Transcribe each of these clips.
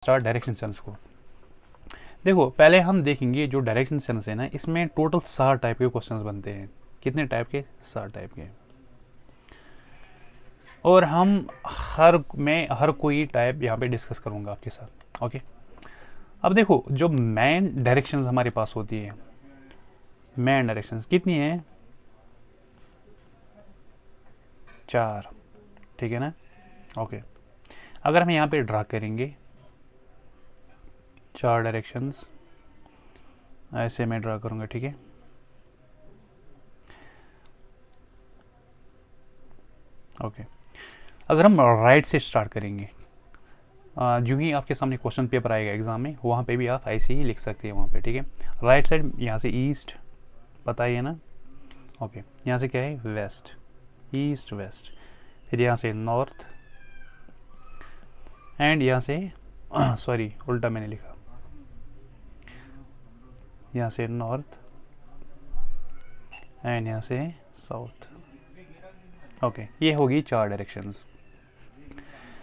Start direction sense को। देखो पहले हम देखेंगे जो डायरेक्शन सेंस है ना, इसमें टोटल 7 टाइप के क्वेश्चंस बनते हैं। कितने टाइप के? 7 टाइप के। और हम हर कोई टाइप यहाँ पे डिस्कस करूँगा आपके साथ। ओके, अब देखो जो मेन डायरेक्शंस हमारे पास होती है, मेन डायरेक्शंस कितनी है? 4। ठीक है ना? ओके, अगर हम यहाँ पे ड्रा करेंगे 4 डायरेक्शंस, ऐसे मैं ड्रा करूँगा। ठीक है, ओके। अगर हम राइट से स्टार्ट करेंगे, जो ही आपके सामने क्वेश्चन पेपर आएगा एग्जाम में, वहाँ पे भी आप ऐसे ही लिख सकते हैं वहाँ पे। ठीक है, राइट साइड यहाँ से ईस्ट, पता ही है ना? ओके, यहाँ से क्या है? West, east west. फिर यहाँ से नॉर्थ, एंड यहाँ से सॉरी उल्टा मैंने लिखा, यहाँ से नॉर्थ एंड यहाँ से साउथ। ओके, ये होगी 4 डायरेक्शंस।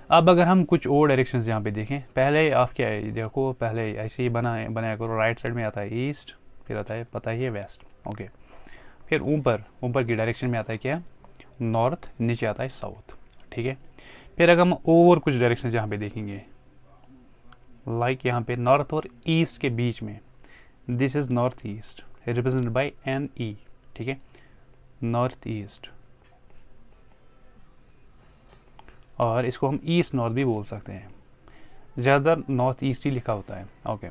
अब अगर हम कुछ और डायरेक्शंस यहाँ पे देखें, पहले आप क्या है देखो, पहले ऐसे ही बनाया करो। राइट साइड में आता है ईस्ट, फिर आता है पता ही है वेस्ट। ओके, फिर ऊपर की डायरेक्शन में आता है क्या? नॉर्थ, नीचे आता है साउथ। ठीक है, फिर अगर हम और कुछ डायरेक्शन यहाँ पे देखेंगे, लाइक यहाँ पे नॉर्थ और ईस्ट के बीच में, this is north east, represented by N E. ठीक है, नॉर्थ ईस्ट, और इसको हम ईस्ट नॉर्थ भी बोल सकते हैं, ज़्यादा नॉर्थ ईस्ट ही लिखा होता है। ओके,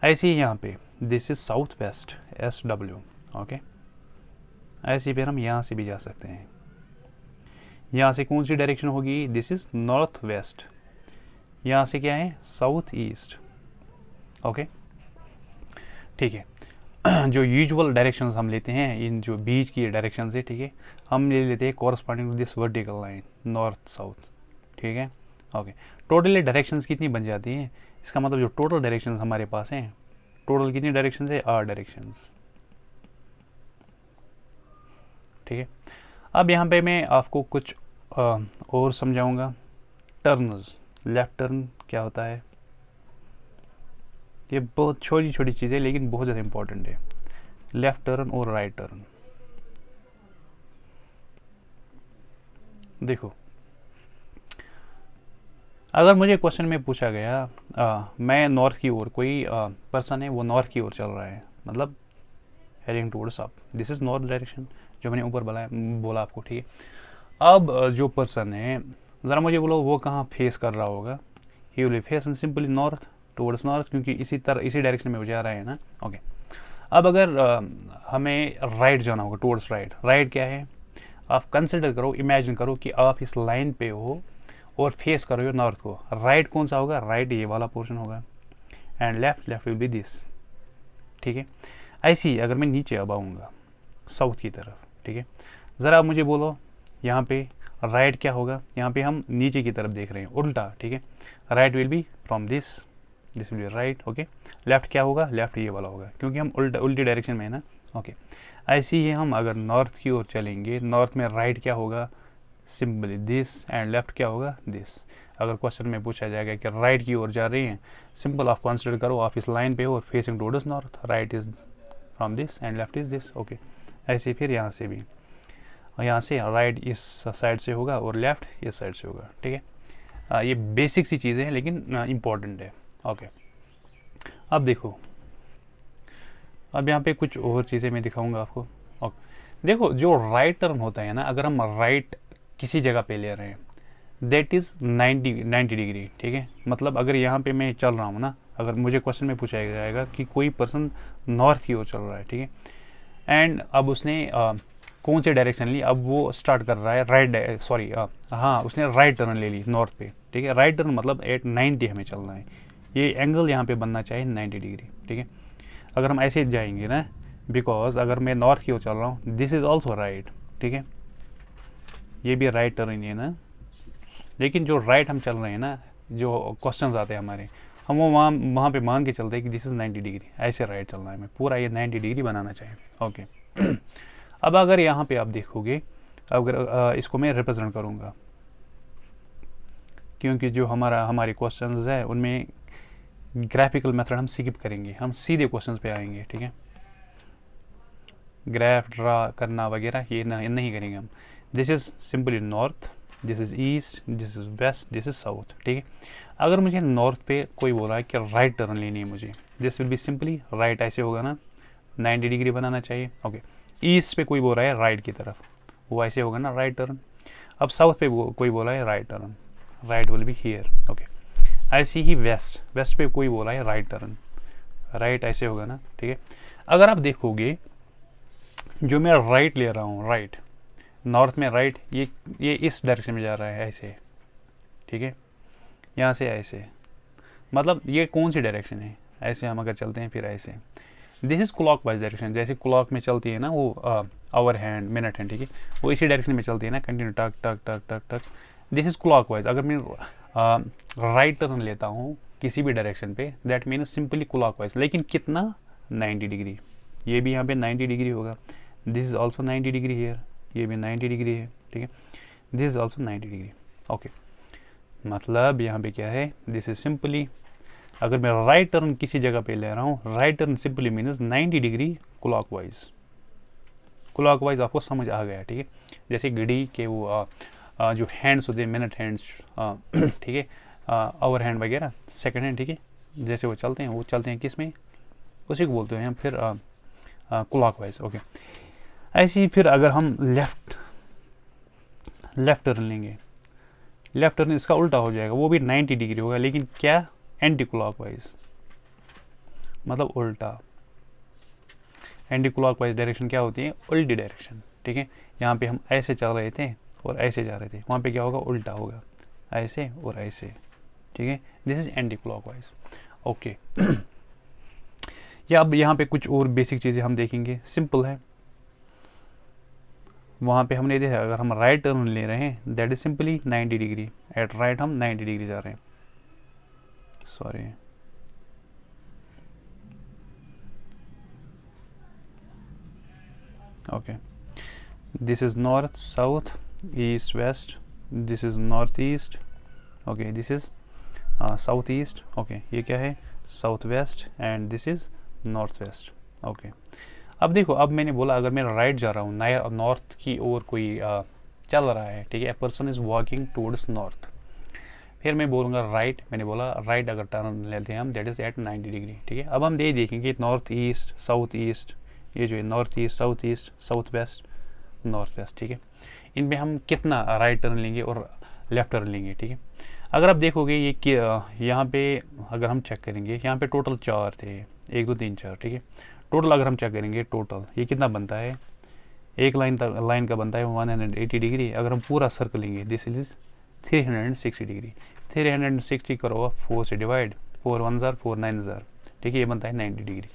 ऐसे ही यहाँ पे this is south west, S W. Okay, ऐसे फिर हम यहाँ से भी जा सकते हैं। यहाँ से कौन सी डायरेक्शन होगी? This is north west. यहाँ से क्या है? South east. ओके, ठीक है। जो यूजुअल डायरेक्शंस हम लेते हैं, इन जो बीच की डायरेक्शन से, ठीक है, हम ले लेते हैं corresponding to this vertical line, north south. ठीक है, ओके। टोटली डायरेक्शंस कितनी बन जाती हैं? इसका मतलब जो टोटल डायरेक्शंस हमारे पास हैं, टोटल कितनी डायरेक्शंस है? 8 डायरेक्शंस। ठीक है, अब यहाँ पे मैं आपको कुछ और समझाऊंगा। टर्न्स, लेफ्ट टर्न क्या होता है? ये बहुत छोटी छोटी चीज़ें लेकिन बहुत ज़्यादा इंपॉर्टेंट है। लेफ्ट टर्न और राइट टर्न, देखो अगर मुझे क्वेश्चन में पूछा गया मैं नॉर्थ की ओर, कोई पर्सन है वो नॉर्थ की ओर चल रहा है, मतलब heading towards up, this is north direction, जो मैंने ऊपर बोला आपको। ठीक है, अब जो पर्सन है, ज़रा मुझे बोलो वो कहाँ फेस कर रहा होगा? He will face simply north, towards north, क्योंकि इसी डायरेक्शन में वो जा रहा है ना। ओके, अब अगर हमें राइट जाना होगा, टूवर्ड्स राइट। राइट क्या है? आप कंसिडर करो, इमेजिन करो कि आप इस लाइन पे हो और फेस कर रहे हो नॉर्थ को। राइट कौन सा होगा? राइट ये वाला पोर्शन होगा, and left will be this. ठीक है, ऐसे ही अगर मैं नीचे अब आऊँगा साउथ की तरफ, ठीक है, ज़रा आप मुझे बोलो यहाँ पे राइट क्या होगा? यहाँ पे हम नीचे की तरफ देख रहे हैं, उल्टा। ठीक है, right will be from this will be right. Okay, left क्या होगा? लेफ्ट ये वाला होगा, क्योंकि हम उल्टी डायरेक्शन में है ना। ओके, ऐसे ही हम अगर नॉर्थ की ओर चलेंगे, नॉर्थ में राइट क्या होगा? सिंपली दिस, एंड लेफ्ट क्या होगा? दिस। अगर क्वेश्चन में पूछा जाएगा कि राइट की ओर जा रहे हैं, सिंपल आप कंसिडर करो आप इस लाइन पे हो और facing towards north, right is from this and left is this. Okay, ऐसे फिर यहाँ से भी, यहाँ से राइट इस साइड से होगा और लेफ्ट इस साइड से होगा। ठीक है, ये बेसिक सी चीज़ें हैं लेकिन इम्पॉर्टेंट है। ओके, अब देखो, अब यहाँ पे कुछ और चीज़ें मैं दिखाऊंगा आपको। ओके, देखो जो राइट टर्न होता है ना, अगर हम राइट किसी जगह पे ले रहे हैं, दैट इज़ 90 डिग्री। ठीक है, मतलब अगर यहाँ पे मैं चल रहा हूँ ना, अगर मुझे क्वेश्चन में पूछा जाएगा कि कोई पर्सन नॉर्थ की ओर चल रहा है, ठीक है, एंड अब उसने कौन से डायरेक्शन ली, अब वो स्टार्ट कर रहा है राइट, सॉरी हाँ, उसने राइट टर्न ले ली नॉर्थ पे। ठीक है, राइट टर्न मतलब एट 90 हमें चलना है, ये एंगल यहाँ पे बनना चाहिए 90 डिग्री। ठीक है, अगर हम ऐसे जाएंगे ना, बिकॉज अगर मैं नॉर्थ की ओर चल रहा हूँ, दिस इज़ ऑल्सो राइट। ठीक है, ये भी राइट टर्न ही है ना, लेकिन जो राइट हम चल रहे हैं ना, जो क्वेश्चंस आते हैं हमारे, हम वो वहाँ पे मान के चलते हैं कि दिस इज़ 90 डिग्री, ऐसे राइट चलना है, हमें पूरा ये 90 डिग्री बनाना चाहिए। ओके, अब अगर यहाँ पे आप देखोगे, अगर इसको मैं रिप्रेजेंट करूँगा, क्योंकि जो हमारे क्वेश्चंस है उनमें ग्राफिकल मेथड हम स्किप करेंगे, हम सीधे क्वेश्चंस पे आएंगे, ठीक है। ग्राफ ड्रा करना वगैरह ये नहीं करेंगे हम। This is simply north, this is east, this is west, this is south, ठीक है। अगर मुझे नॉर्थ पे कोई बोला है कि राइट टर्न लेनी है मुझे, this will be simply write, ऐसे होगा ना, 90 डिग्री बनाना चाहिए, ओके। ईस्ट पे कोई बोल रहा है राइट की तरफ, वो ऐसे होगा ना, राइट टर्न। अब साउथ पे कोई बोला है right turn, right will be here, okay. ऐसे ही वेस्ट पे कोई बोला है राइट टर्न, राइट ऐसे होगा ना, ठीक है। अगर आप देखोगे जो मैं राइट ले रहा हूँ, राइट नॉर्थ में राइट, ये इस डायरेक्शन में जा रहा है ऐसे, ठीक है, यहाँ से ऐसे, मतलब ये कौन सी डायरेक्शन है, ऐसे हम अगर चलते हैं फिर ऐसे, this is clock wise direction, जैसे क्लॉक में चलती है ना वो आवर हैंड, मिनट हैंड, ठीक है, वो इसी डायरेक्शन में चलती है ना, कंटिन्यू टक टक टक टक टक, दिस इज क्लॉक वाइज। अगर मैं राइट टर्न लेता हूँ किसी भी डायरेक्शन पे, that means simply clock wise, लेकिन कितना, 90 डिग्री। ये भी यहाँ पे 90 डिग्री होगा, this is also 90 degree here, ये भी 90 डिग्री है, ठीक है, this is also 90 degree, okay. मतलब यहाँ पे क्या है, दिस इज सिंपली, अगर मैं राइट टर्न किसी जगह पे ले रहा हूँ, right turn simply means 90 degree clockwise. Clockwise आपको समझ आ गया, ठीक है। जैसे घड़ी के वो जो हैंड्स होते हैं, मिनट हैंड्स, ठीक है, आवर हैंड वगैरह, सेकंड हैंड, ठीक है, जैसे वो चलते हैं किस में, उसी को बोलते हैं फिर क्लॉकवाइज, ओके। ऐसे ही फिर अगर हम लेफ्ट टर्न लेंगे, लेफ्ट टर्न इसका उल्टा हो जाएगा, वो भी 90 डिग्री होगा, लेकिन क्या, एंटी क्लॉकवाइज, मतलब उल्टा। एंटी क्लॉकवाइज डायरेक्शन क्या होती है, उल्टी डायरेक्शन, ठीक है। यहाँ पे हम ऐसे चल रहे थे और ऐसे जा रहे थे, वहाँ पे क्या होगा, उल्टा होगा, ऐसे और ऐसे, ठीक है, this is anti clockwise, okay. या अब यहाँ पे कुछ और बेसिक चीज़ें हम देखेंगे, सिंपल है। वहाँ पे हमने देखा अगर हम राइट टर्न ले रहे हैं, that is simply 90 degree, at right हम 90 डिग्री जा रहे हैं, sorry, okay, this is north south east west, this is northeast, okay, this is southeast, okay, ये क्या है, south west, and this is north west, okay. अब देखो, अब मैंने बोला अगर मैं राइट जा रहा हूँ, नॉर्थ की ओर कोई चल रहा है, ठीक है, a person is walking towards north, फिर मैं बोलूँगा राइट, मैंने बोला राइट अगर टर्न लेते हैं हम, दैट इज एट 90 डिग्री, ठीक है। अब हम ये देखेंगे नॉर्थ ईस्ट साउथ ईस्ट, ये जो है north east south west north west, ठीक है, इनमें हम कितना राइट टर्न लेंगे और लेफ्ट टर्न लेंगे, ठीक है। अगर आप देखोगे ये कि यहाँ पे अगर हम चेक करेंगे, यहाँ पे टोटल 4 थे, 1 2 3 4, ठीक है। टोटल अगर हम चेक करेंगे, टोटल ये कितना बनता है, एक लाइन का बनता है 180 डिग्री। अगर हम पूरा सर्कल लेंगे, दिस इज 360 डिग्री, 360 करो 4 से डिवाइड, 4 1 जार 4 9 जार, ठीक है, ये बनता है 90 डिग्री।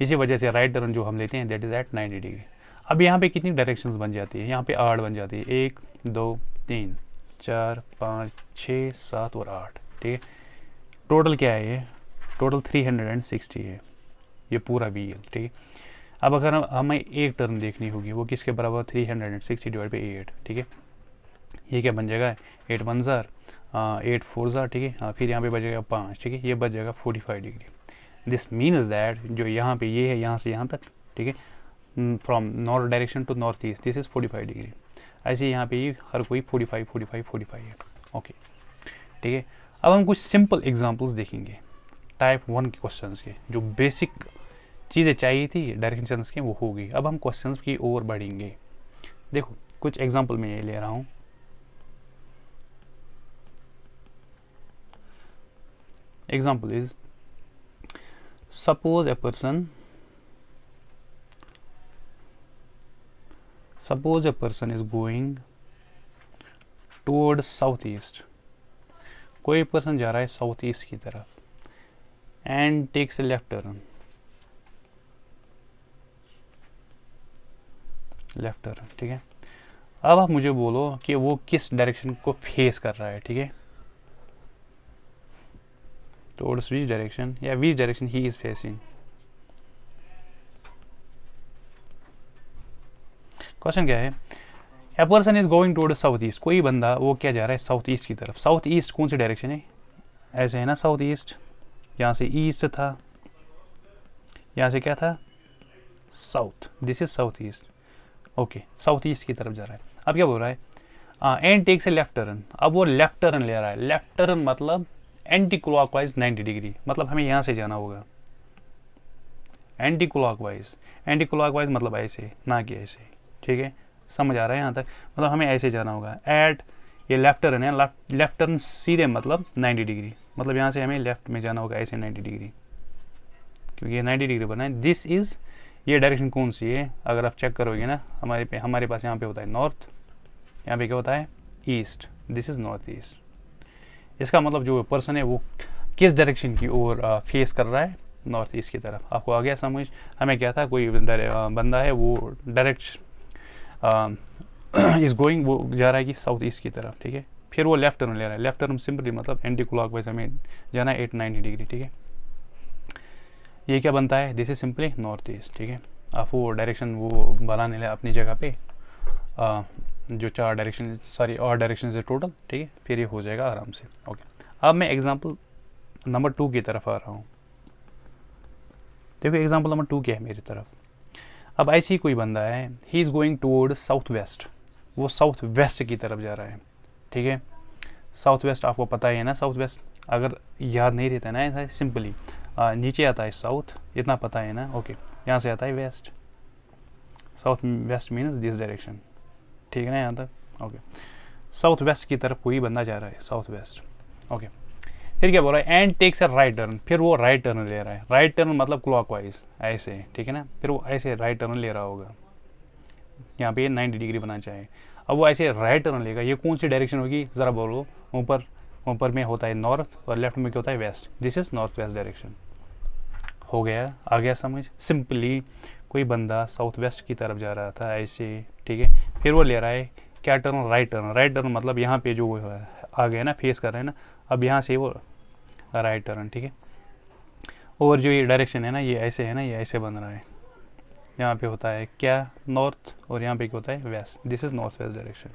इसी वजह से राइट टर्न जो हम लेते हैं, दैट इज एट 90 डिग्री। अब यहाँ पे कितनी डायरेक्शंस बन जाती है, यहाँ पे 8 बन जाती है, 1 2 3 4 5 6 7 और 8, ठीक है। टोटल क्या है ये, टोटल 360 है ये पूरा व्हील, ठीक है। अब अगर हमें एक टर्न देखनी होगी, वो किसके बराबर, 360 डिवाइड बाई 8, ठीक है। ये क्या बन जाएगा, 8 1 जार 8 4 जार, ठीक है। हाँ, फिर यहाँ पे बचेगा 5, ठीक है, ये बच जाएगा 45 डिग्री। दिस मीन्स दैट जो यहाँ पे ये है, यहाँ से यहाँ तक, ठीक है, from north direction to north east, this is 45 degree. ऐसे यहाँ पे ये हर कोई 45 है, ओके, ठीक है। अब हम कुछ सिंपल एग्जांपल्स देखेंगे टाइप 1 के क्वेश्चंस के, जो बेसिक चीज़ें चाहिए थी डायरेक्शंस के, वो हो गई। अब हम क्वेश्चंस की ओर बढ़ेंगे। देखो कुछ एग्जांपल मैं ये ले रहा हूँ। Example is, suppose a person is going towards southeast, कोई पर्सन जा रहा है साउथ ईस्ट की तरफ, and takes a left turn, ठीक है। अब आप मुझे बोलो कि वो किस डायरेक्शन को फेस कर रहा है, ठीक है, towards which direction, या which direction he is facing। Question क्या है, a person is going toward south east, कोई बंदा वो क्या जा रहा है साउथ ईस्ट की तरफ। साउथ ईस्ट कौन सी डायरेक्शन है, ऐसे है ना साउथ ईस्ट, यहाँ से ईस्ट था, यहाँ से क्या था south, this is south east, okay south east की तरफ जा रहा है। अब क्या बोल रहा है, and takes a left turn, अब वो लेफ्ट टर्न ले रहा है। लेफ्ट टर्न मतलब एंटी क्लॉकवाइज 90 डिग्री, मतलब हमें यहाँ से जाना होगा एंटी क्लॉकवाइज। एंटी क्लॉकवाइज मतलब ऐसे, ना कि ऐसे, ठीक है, समझ आ रहा है यहाँ तक, मतलब हमें ऐसे जाना होगा। एट ये लेफ्ट टर्न है, लेफ्ट टर्न सीधे मतलब 90 डिग्री, मतलब यहाँ से हमें लेफ्ट में जाना होगा ऐसे 90 डिग्री, क्योंकि ये 90 डिग्री बना है। दिस इज़, ये डायरेक्शन कौन सी है, अगर आप चेक करोगे ना, हमारे पास यहाँ पे होता है नॉर्थ, यहाँ पे क्या होता है east, this is north east. इसका मतलब जो पर्सन है वो किस डायरेक्शन की ओर फेस कर रहा है, नॉर्थ ईस्ट की तरफ। आपको आ गया समझ। हमें क्या था, कोई बंदा है वो डायरेक्ट इज गोइंग, वो जा रहा है कि साउथ ईस्ट की तरफ, ठीक है, फिर वो लेफ्ट टर्न ले रहा है। लेफ्ट टर्न सिंपली मतलब एंटी क्लॉकवाइज हमें जाना है 890 डिग्री, ठीक है। ये क्या बनता है, this is simply north east, ठीक है। आप वो डायरेक्शन वो बनाने ले अपनी जगह पे, जो 4 डायरेक्शन, सॉरी और डायरेक्शन है टोटल, ठीक है, फिर ये हो जाएगा आराम से, ओके। अब मैं एग्जाम्पल नंबर 2 की तरफ आ रहा हूँ। देखो एग्जाम्पल नंबर 2 क्या है मेरी तरफ। अब ऐसे ही कोई बंदा है, he is going toward south west, वो साउथ वेस्ट की तरफ जा रहा है, ठीक है। साउथ वेस्ट आपको पता ही है ना, साउथ वेस्ट अगर याद नहीं रहता ना ऐसा सिंपली, नीचे आता है साउथ, इतना पता है ना, ओके। यहाँ से आता है west, south west means this direction, ठीक है ना यहाँ तक, ओके। साउथ वेस्ट की तरफ कोई बंदा जा रहा है, साउथ वेस्ट, ओके। फिर क्या बोल रहा है, and takes a right turn, फिर वो राइट टर्न ले रहा है। राइट टर्न मतलब क्लॉकवाइज ऐसे, ठीक है ना, फिर वो ऐसे राइट टर्न ले रहा होगा, यहाँ पे 90 डिग्री बनाना चाहिए। अब वो ऐसे राइट टर्न लेगा, ये कौन सी डायरेक्शन होगी ज़रा बोलो। ऊपर ऊपर में होता है नॉर्थ और लेफ्ट में क्या होता है west, this is north west direction. हो गया, आ गया समझ। सिंपली कोई बंदा साउथ वेस्ट की तरफ जा रहा था ऐसे, ठीक है, फिर वो ले रहा है क्या turn, right turn. Right turn मतलब यहाँ पे जो आ गया ना, फेस कर रहे हैं ना, अब यहाँ से वो राइट टर्न, ठीक है। और जो ये डायरेक्शन है ना, ये ऐसे है ना, ये ऐसे बन रहा है, यहाँ पे होता है क्या नॉर्थ और यहाँ पे क्या होता है west, this is north west direction,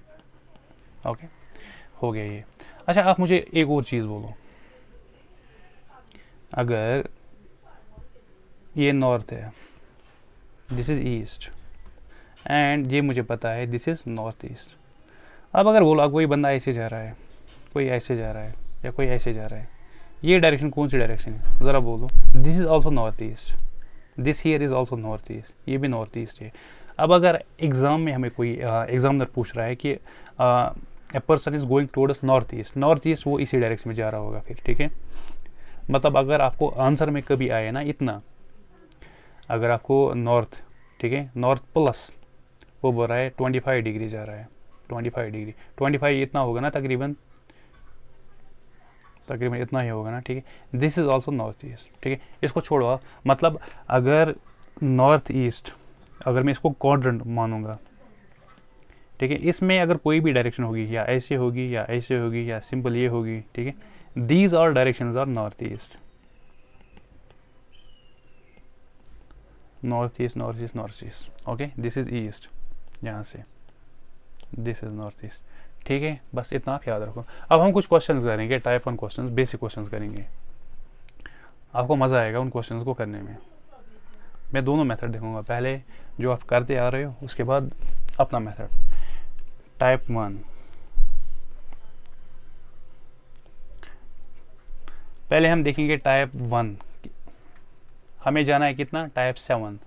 okay. हो गया ये। अच्छा आप मुझे एक और चीज़ बोलो, अगर ये नॉर्थ है, दिस इज़ ईस्ट, एंड ये मुझे पता है दिस इज़ नॉर्थ ईस्ट। अब अगर बोला कोई बंदा ऐसे जा रहा है, कोई ऐसे जा रहा है, या कोई ऐसे जा रहा है, ये डायरेक्शन कौन सी डायरेक्शन है ज़रा बोलो। This is also north east, this year is also north east, ये भी नॉर्थ ईस्ट है। अब अगर एग्ज़ाम में हमें कोई एग्जामिनर पूछ रहा है कि a person is going towards north east, north east वो इसी डायरेक्शन में जा रहा होगा फिर, ठीक है। मतलब अगर आपको आंसर में कभी आए ना इतना, अगर आपको नॉर्थ, ठीक है, नॉर्थ प्लस वो बोल रहा है 25 डिग्री जा रहा है, 25 डिग्री, 25 इतना होगा ना तकरीबन इतना ही होगा ना, ठीक है। This is also north east, ठीक है। इसको छोड़ो आप, मतलब अगर नॉर्थ ईस्ट, अगर मैं इसको क्वाड्रेंट मानूंगा, ठीक है, इसमें अगर कोई भी डायरेक्शन होगी, या ऐसे होगी या ऐसे होगी या सिंपल ये होगी, ठीक है, these all directions are north east, north east, north east, north east, okay. This is east, यहाँ से दिस इज नॉर्थ ईस्ट, ठीक है। बस इतना आप याद रखो। अब हम कुछ क्वेश्चन करेंगे, टाइप 1 क्वेश्चन, बेसिक क्वेश्चन करेंगे, आपको मज़ा आएगा उन क्वेश्चन को करने में। मैं दोनों मेथड देखूंगा, पहले जो आप करते आ रहे हो, उसके बाद अपना मेथड। टाइप 1, पहले हम देखेंगे टाइप 1, हमें जाना है कितना, टाइप 7।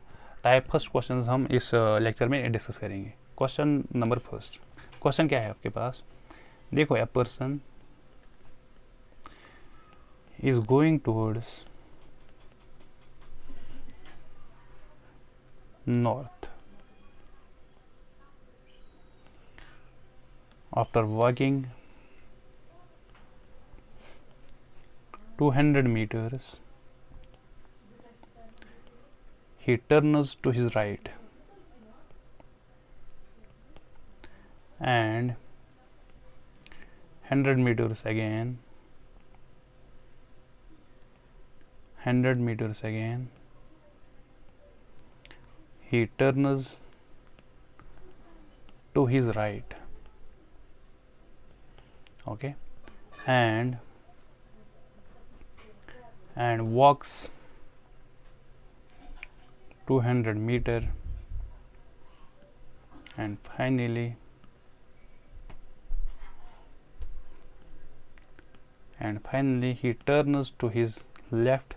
टाइप फर्स्ट क्वेश्चन हम इस लेक्चर में डिस्कस करेंगे। क्वेश्चन नंबर फर्स्ट, क्वेश्चन क्या है आपके पास, देखो, a person is going towards north after walking 200 meters he turns to his right and 100 meters again, 100 meters again he turns to his right, okay, and walks 200 meter, and finally he turns to his left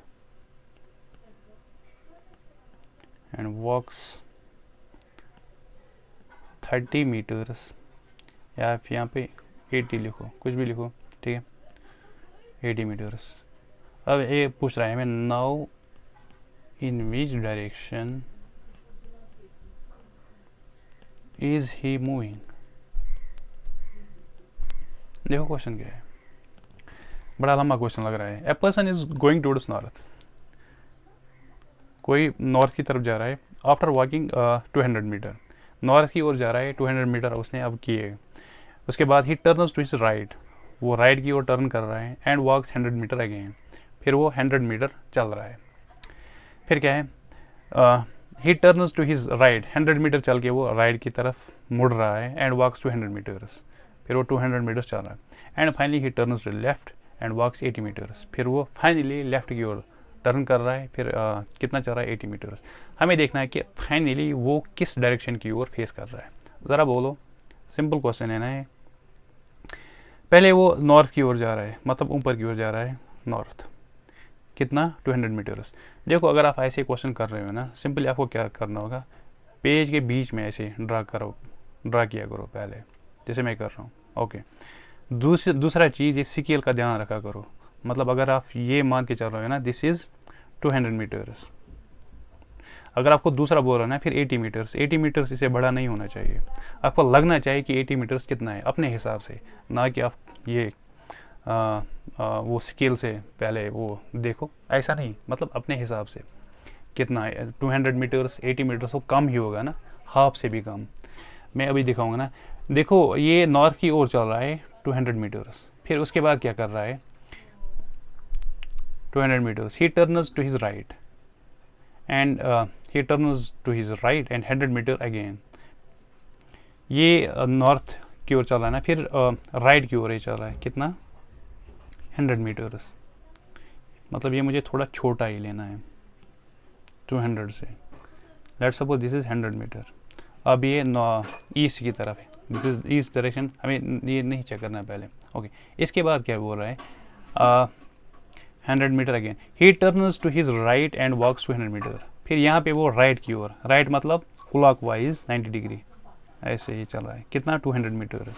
and walks 30 meters, या आप यहाँ पे 80 लिखो, कुछ भी लिखो, ठीक है, 80 meters। अब ये पूछ रहा है हमें now in which direction is he moving. देखो क्वेश्चन क्या है, बड़ा लंबा क्वेश्चन लग रहा है। A person is going towards north, कोई नॉर्थ की तरफ जा रहा है। आफ्टर वॉकिंग 200 मीटर, नॉर्थ की ओर जा रहा है, 200 मीटर उसने अब किए। उसके बाद he turns to his right, वो राइट की ओर टर्न कर रहा है, एंड वॉक्स 100 मीटर अगेन, फिर वो 100 मीटर चल रहा है। फिर क्या है, he turns to his right, 100 meter चल के वो राइट की तरफ मुड़ रहा है, एंड वॉक्स 200 मीटर्स, फिर वो 200 मीटर्स चल रहा है, and finally he turns to left and walks 80 meters, फिर वो फाइनली लेफ्ट की ओर टर्न कर रहा है, फिर कितना चल रहा है, 80 मीटर्स। हमें देखना है कि फाइनली वो किस डायरेक्शन की ओर फेस कर रहा है। ज़रा बोलो, सिंपल क्वेश्चन है ना ये। पहले वो नॉर्थ की ओर जा रहा है, मतलब ऊपर की ओर जा रहा है, नॉर्थ, कितना, 200 मीटर्स। देखो अगर आप ऐसे क्वेश्चन कर रहे हो ना, सिंपली आपको क्या करना होगा, पेज के बीच में ऐसे ड्रा किया करो पहले, जैसे मैं कर रहा हूँ, ओके। दूसरा चीज़, ये स्केल का ध्यान रखा करो, मतलब अगर आप ये मान के चल रहे हो ना, दिस इज़ 200 मीटर्स, अगर आपको दूसरा बोल रहा है ना फिर 80 मीटर्स, 80 मीटर्स इससे बड़ा नहीं होना चाहिए। आपको लगना चाहिए कि 80 मीटर्स कितना है अपने हिसाब से, ना कि आप ये वो स्केल से पहले वो देखो, ऐसा नहीं, मतलब अपने हिसाब से कितना है। 200 मीटर्स 80 मीटर्स तो कम ही होगा ना, हाफ से भी कम। मैं अभी दिखाऊंगा ना, देखो ये नॉर्थ की ओर चल रहा है 200 मीटर्स, फिर उसके बाद क्या कर रहा है, 200 meters, he turns to his right and he turns to his right and 100 meter again। ये नॉर्थ की ओर चल रहा है ना, फिर राइट की ओर ही चल रहा है, कितना, 100 मीटर्स, मतलब ये मुझे थोड़ा छोटा ही लेना है 200 से। Let's suppose this is 100 meter. अब ये ईस्ट की तरफ है, दिस इज ईस्ट डायरेक्शन, हमें ये नहीं चेक करना है पहले, ओके। इसके बाद क्या बोल रहा है, 100 meter again, he turns to his right and walks 200 meter, फिर यहाँ पे वो राइट की ओर, राइट मतलब क्लॉक वाइज 90 डिग्री, ऐसे ही चल रहा है, कितना, 200 मीटर,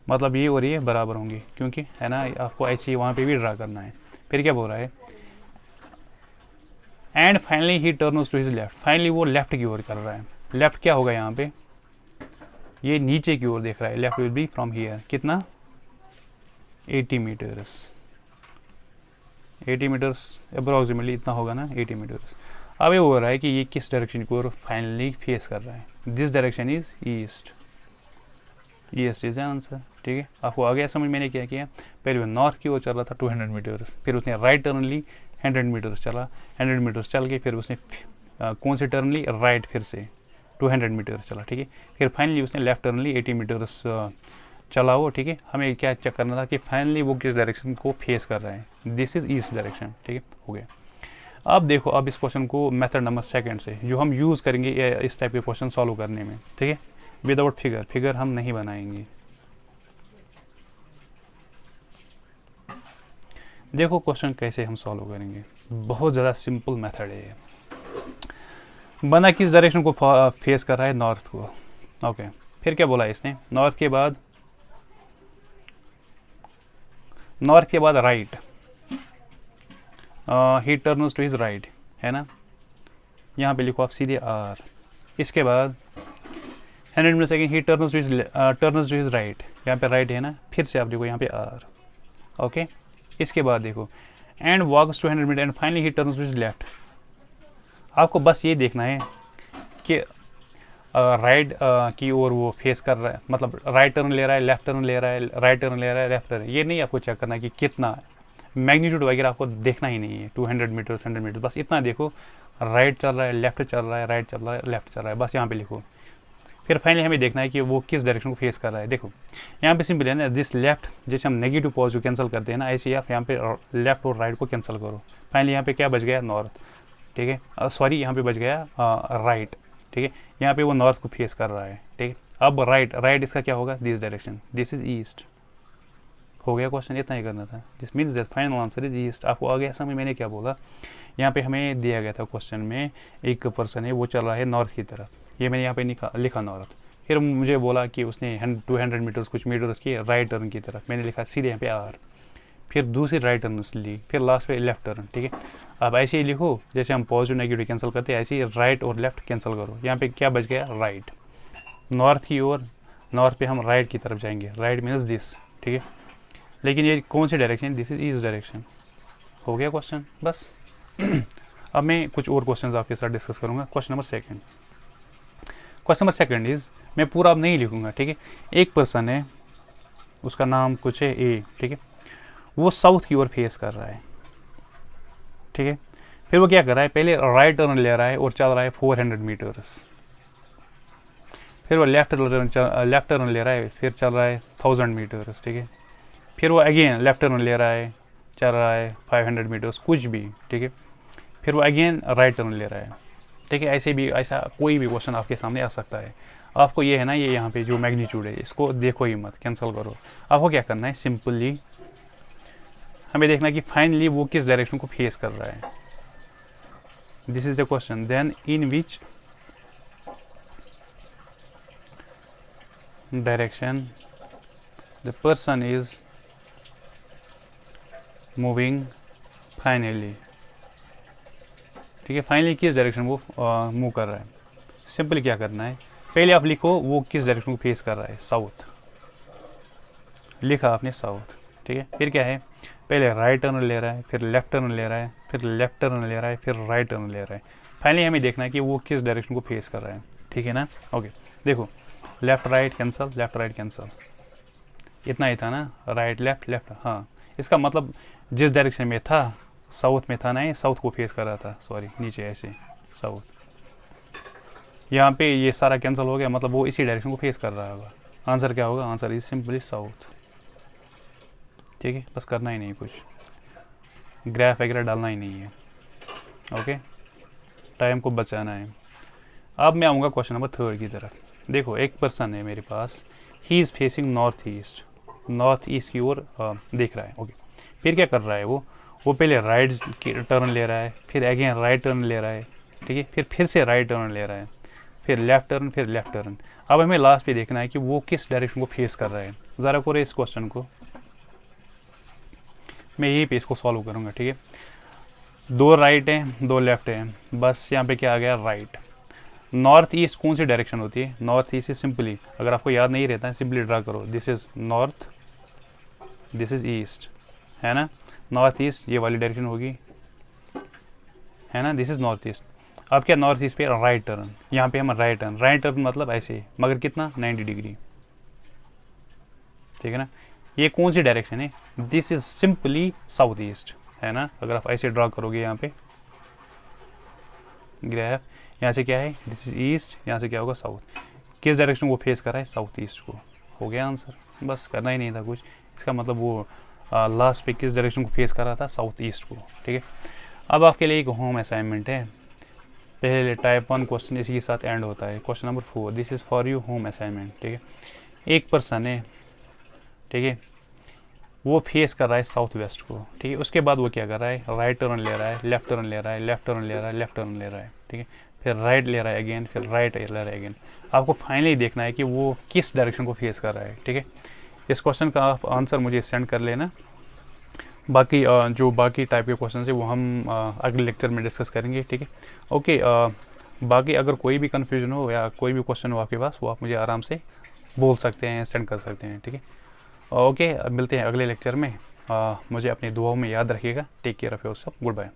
मतलब ये और ये बराबर होंगे, क्योंकि है ना, आपको ऐसे ही वहाँ पे भी ड्रा करना है। फिर क्या बोल रहा है, and finally he turns to his left, finally वो लेफ्ट की ओर कर रहा है। लेफ्ट क्या होगा यहाँ पे, ये नीचे की ओर देख रहा है, left will be from here, कितना, 80 मीटर्स, 80 मीटर्स अप्रोक्सीमेटली इतना होगा ना, 80 मीटर्स। अब ये हो रहा है कि ये किस डायरेक्शन की ओर फाइनली फेस कर रहा है, this direction is east, east is answer, ठीक है। आपको आ गया समझ, मैंने क्या किया, पहले वो नॉर्थ की ओर चल रहा था 200 मीटर्स, फिर उसने राइट टर्न ली, 100 मीटर्स चला, 100 मीटर्स चल के फिर उसने कौन सी टर्न ली, राइट, फिर से 200 मीटर्स चला, ठीक है। फिर फाइनली उसने लेफ्ट टर्न ली, 80 मीटर्स चला वो, ठीक है। हमें क्या चेक करना था कि फाइनली वो किस डायरेक्शन को फेस कर रहा है, दिस इज ईस्ट डायरेक्शन, ठीक है, हो गया। अब देखो, अब इस क्वेश्चन को मेथड नंबर 2 से जो हम यूज़ करेंगे इस टाइप के क्वेश्चन सॉल्व करने में, ठीक है, विदाउट फिगर हम नहीं बनाएंगे। देखो क्वेश्चन कैसे हम सॉल्व करेंगे, बहुत ज़्यादा सिंपल मेथड है ये। बना किस डायरेक्शन को फेस कर रहा है, नॉर्थ को, ओके। फिर क्या बोला इसने, नॉर्थ के बाद right, he turns to his right, है ना, यहाँ पे लिखो आप सीधे आर। इसके बाद 100 metre second, he turns to his right, यहाँ पे राइट है ना, फिर से आप देखो यहाँ पे आर, ओके। इसके बाद देखो, and walks 200 metre and finally he turns to his left. आपको बस ये देखना है कि राइट की ओर वो फेस कर रहा है, मतलब राइट टर्न ले रहा है, लेफ्ट टर्न ले रहा है, राइट टर्न ले रहा है, लेफ्ट टर्न, ये नहीं आपको चेक करना है कि कितना मैग्नीट्यूड वगैरह आपको देखना ही नहीं है। 200 मीटर 100 मीटर, बस इतना देखो, राइट चल रहा है, लेफ्ट चल रहा है, राइट चल रहा है, लेफ्ट चल रहा है, बस यहाँ पे लिखो। फिर फाइनली हमें देखना है कि वो किस डायरेक्शन को फेस कर रहा है। देखो यहाँ पे सिंपल है ना, जिस लेफ्ट, जैसे हम नेगेटिव पॉजिटिव कैंसिल करते हैं ना, ऐसे ही आप यहाँ पे लेफ्ट और राइट को कैंसिल करो। फाइनली यहाँ पे क्या बच गया, नॉर्थ, ठीक है, सॉरी यहाँ पे बच गया राइट, ठीक है, यहाँ पे वो नॉर्थ को फेस कर रहा है, ठीक है। अब राइट इसका क्या होगा, this direction, this is east. हो गया क्वेश्चन, इतना ही करना था। This means that final answer is east. आपको आ गया समझ मैंने क्या बोला। यहाँ पे हमें दिया गया था क्वेश्चन में, एक पर्सन है वो चल रहा है नॉर्थ की तरफ, ये मैंने यहाँ पे लिखा नॉर्थ। फिर मुझे बोला कि उसने 200 मीटर्स कुछ मीटर्स की राइट टर्न की तरफ, मैंने लिखा सीधे यहाँ पे आर, फिर दूसरी राइट टर्न ली, फिर लास्ट पे लेफ्ट टर्न, ठीक है। अब ऐसे ही लिखो, जैसे हम पॉजिटिव नेगेटिव कैंसिल करते हैं ऐसे ही राइट और लेफ्ट कैंसिल करो। यहाँ पे क्या बच गया, राइट, नॉर्थ की ओर, नॉर्थ पे हम राइट की तरफ जाएंगे, राइट मीन्स दिस, ठीक है। लेकिन ये कौन सी direction, this is east direction. हो गया क्वेश्चन, बस। अब मैं कुछ और क्वेश्चन आपके साथ डिस्कस करूंगा। क्वेश्चन नंबर सेकंड इज, मैं पूरा अब नहीं लिखूंगा, ठीक है। एक पर्सन है, उसका नाम कुछ है ए, ठीक है, वो साउथ की ओर फेस कर रहा है, ठीक है। फिर वो क्या कर रहा है, पहले राइट टर्न ले रहा है और चल रहा है 400 मीटर्स, फिर वो लेफ्ट टर्न ले रहा है, फिर चल रहा है 1000 मीटर्स, ठीक है। फिर वो अगेन लेफ्ट टर्न ले रहा है, चल रहा है 500 मीटर्स, कुछ भी, ठीक है। फिर वो अगेन राइट टर्न ले रहा है, ठीक है। ऐसे भी, ऐसा कोई भी क्वेश्चन आपके सामने आ सकता है। आपको ये है ना, ये यहाँ पे जो मैग्नीट्यूड है इसको देखो ही मत, कैंसिल करो। आपको क्या करना है, सिंपली हमें देखना है कि फाइनली वो किस डायरेक्शन को फेस कर रहा है। This is the question, then in which direction the person is moving finally, ठीक है। फाइनली किस डायरेक्शन वो मूव कर रहा है। सिंपली क्या करना है, पहले आप लिखो वो किस डायरेक्शन को फेस कर रहा है, साउथ, लिखा आपने साउथ, ठीक है। फिर क्या है, पहले राइट टर्न ले रहा है, फिर लेफ्ट टर्न ले रहा है, फिर लेफ्ट टर्न ले रहा है, फिर राइट टर्न ले रहा है। फाइनली हमें देखना है कि वो किस डायरेक्शन को फेस कर रहा है, ठीक है ना। ओके, देखो left right cancel, left right cancel, इतना ही था ना, राइट लेफ्ट लेफ्ट, हाँ। इसका मतलब जिस डायरेक्शन में था, साउथ में था ना, ये साउथ को फेस कर रहा था, सॉरी नीचे ऐसे साउथ, यहाँ पे ये सारा कैंसिल हो गया, मतलब वो इसी डायरेक्शन को फेस कर रहा होगा। आंसर क्या होगा, आंसर इज सिंपली साउथ, ठीक है। बस करना ही नहीं, कुछ ग्राफ वगैरह डालना ही नहीं है, ओके, टाइम को बचाना है। अब मैं आऊँगा क्वेश्चन नंबर 3 की तरफ। देखो एक पर्सन है मेरे पास, he is facing north east की ओर देख रहा है, ओके। फिर क्या कर रहा है वो पहले राइट टर्न ले रहा है, फिर अगेन राइट टर्न ले रहा है, ठीक है। फिर से राइट टर्न ले रहा है, फिर लेफ्ट टर्न, फिर लेफ्ट टर्न। अब हमें लास्ट पे देखना है कि वो किस डायरेक्शन को फेस कर रहा है। ज़रा करो इस क्वेश्चन को, मैं यही पे इसको सॉल्व करूँगा, ठीक है। 2 राइट हैं, 2 लेफ्ट हैं, बस यहाँ पे क्या आ गया, राइट। नॉर्थ ईस्ट कौन सी डायरेक्शन होती है, नॉर्थ ईस्ट से सिंपली, अगर आपको याद नहीं रहता है सिंपली ड्रा करो, this is north, this is east, है ना। नॉर्थ ईस्ट ये वाली डायरेक्शन होगी, है ना, दिस इज नॉर्थ ईस्ट। अब क्या, नॉर्थ ईस्ट पे राइट टर्न, यहाँ पे हम राइट टर्न मतलब ऐसे, मगर कितना, 90 डिग्री, ठीक है ना। ये कौन सी डायरेक्शन है, this is simply south east, है ना। अगर आप ऐसे ड्रा करोगे यहाँ पे ग्राफ, यहाँ से क्या है, दिस इज ईस्ट, यहाँ से क्या होगा, साउथ। किस डायरेक्शन को फेस कर रहा है, साउथ ईस्ट को। हो गया आंसर, बस करना ही नहीं था कुछ। इसका मतलब वो लास्ट पे किस डायरेक्शन को फेस कर रहा था, साउथ ईस्ट को, ठीक है। अब आपके लिए एक होम असाइनमेंट है, पहले टाइप 1 क्वेश्चन इसी के साथ एंड होता है। Question number 4, this is for you home assignment, ठीक है। एक पर्सन है, ठीक है, वो फेस कर रहा है साउथ वेस्ट को, ठीक है। उसके बाद वो क्या कर रहा है, राइट टर्न ले रहा है, लेफ्ट टर्न ले रहा है, लेफ्ट टर्न ले रहा है, लेफ्ट टर्न ले रहा है, ठीक है। फिर राइट ले रहा है अगेन, फिर राइट ले रहा है अगेन। आपको फाइनली देखना है कि वो किस डायरेक्शन को फेस कर रहा है, ठीक है। इस क्वेश्चन का आप आंसर मुझे सेंड कर लेना। बाकी जो बाकी टाइप के क्वेश्चन है वो हम अगले लेक्चर में डिस्कस करेंगे, ठीक है। ओके, बाकी अगर कोई भी कन्फ्यूजन हो या कोई भी क्वेश्चन हो आपके पास, वो आप मुझे आराम से बोल सकते हैं, सेंड कर सकते हैं, ठीक है। ओके, मिलते हैं अगले लेक्चर में। मुझे अपनी दुआओं में याद रखिएगा। Take care of yourself, good bye.